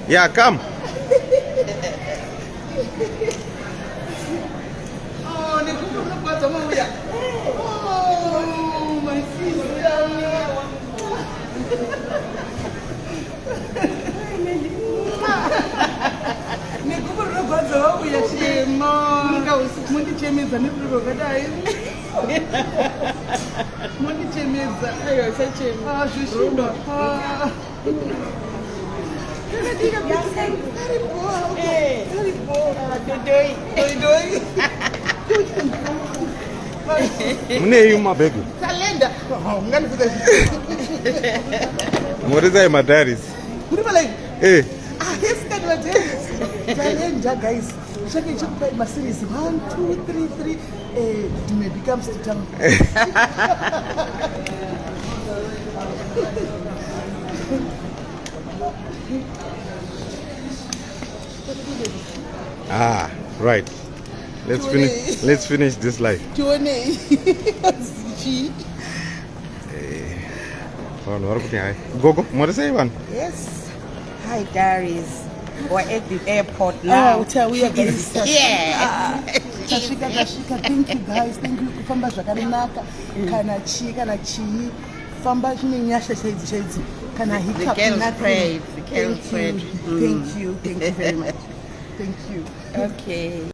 Yeah, come. Oh, my sister. My baby. What is that, my daddy's? Hey. Guys, check my series 1, 2, 3, 3. It may become strong. Ah, right. Let's finish this life. Go. What is that? Yes. Hi, Gary's. We're at the airport now. Oh, tell we are going to Yeah. Tashika, thank you guys. Thank you. Famba zvakanaka. Kana chi. Famba chimenyasha shedzi. Kana hiccup. The girls prayed. The girls prayed. Thank you very much. Thank you. Okay.